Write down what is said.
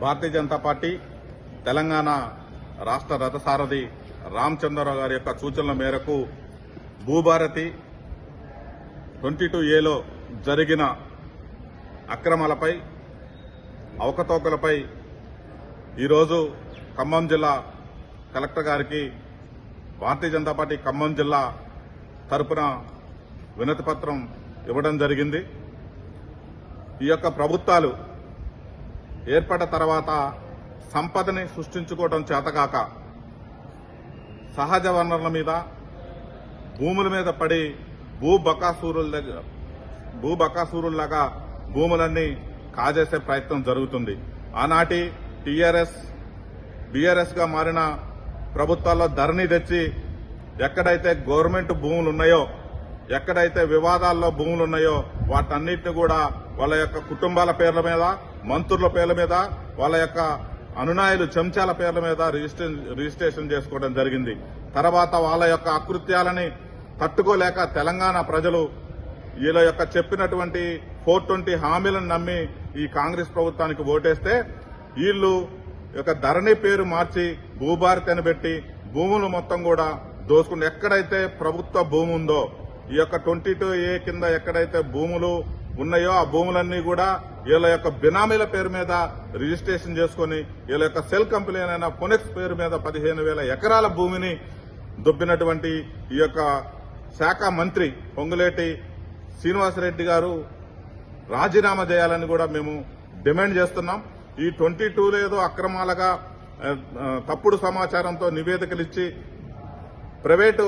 Bharatiya Janata party Telangana రాష్ట్ర రథసారథి రామచంద్రరావు గారి యొక్క సూచనల మేరకు భూభారతి 22A లో జరిగిన అక్రమాలపై అవకతవకలపై ఈరోజు ఖమ్మం జిల్లా కలెక్టర్ గారికి భారతీయ జనతా పార్టీ ఖమ్మం జిల్లా తరపున వినతి పత్రం ఇవ్వడం జరిగింది. ఈ యొక్క ప్రభుత్వాలు ఏర్పడ్డ తర్వాత సంపదని సృష్టించుకోవడం చేతగాక సహజ వనరుల మీద భూముల మీద పడి భూబకాసూరుల్లాగా భూములన్నీ కాజేసే ప్రయత్నం జరుగుతుంది. ఆనాటి టీఆర్ఎస్ బీఆర్ఎస్ గా మారిన ప్రభుత్వాల్లో ధరణి తెచ్చి ఎక్కడైతే గవర్నమెంట్ భూములు ఉన్నాయో, ఎక్కడైతే వివాదాల్లో భూములు ఉన్నాయో వాటన్నిటిని కూడా వాళ్ళ యొక్క కుటుంబాల పేర్ల మీద, మంత్రుల పేర్ల మీద, వాళ్ళ యొక్క అనునాయులు చెంచాల పేర్ల మీద రిజిస్ట్రేషన్ చేసుకోవడం జరిగింది. తర్వాత వాళ్ళ యొక్క అకృత్యాలని తట్టుకోలేక తెలంగాణ ప్రజలు వీళ్ళ యొక్క చెప్పినటువంటి 420 హామీలను నమ్మి ఈ కాంగ్రెస్ ప్రభుత్వానికి ఓటేస్తే వీళ్లు యొక్క ధరణి పేరు మార్చి భూభారతి అని పెట్టి భూములు మొత్తం కూడా దోచుకుని ఎక్కడైతే ప్రభుత్వ భూమి ఉందో ఈ యొక్క 22A కింద ఎక్కడైతే భూములు ఉన్నాయో ఆ భూములన్నీ కూడా వీళ్ళ యొక్క బినామీల పేరు మీద రిజిస్ట్రేషన్ చేసుకుని వీళ్ళ యొక్క సెల్ కంపెనీ అయిన ఫోనెక్స్ పేరు మీద 15,000 ఎకరాల భూమిని దొబ్బినటువంటి ఈ యొక్క శాఖ మంత్రి పొంగులేటి శ్రీనివాసరెడ్డి గారు రాజీనామా చేయాలని కూడా మేము డిమాండ్ చేస్తున్నాం. ఈ 22 ఏదో అక్రమాలుగా తప్పుడు సమాచారంతో నివేదికలు ఇచ్చి ప్రైవేటు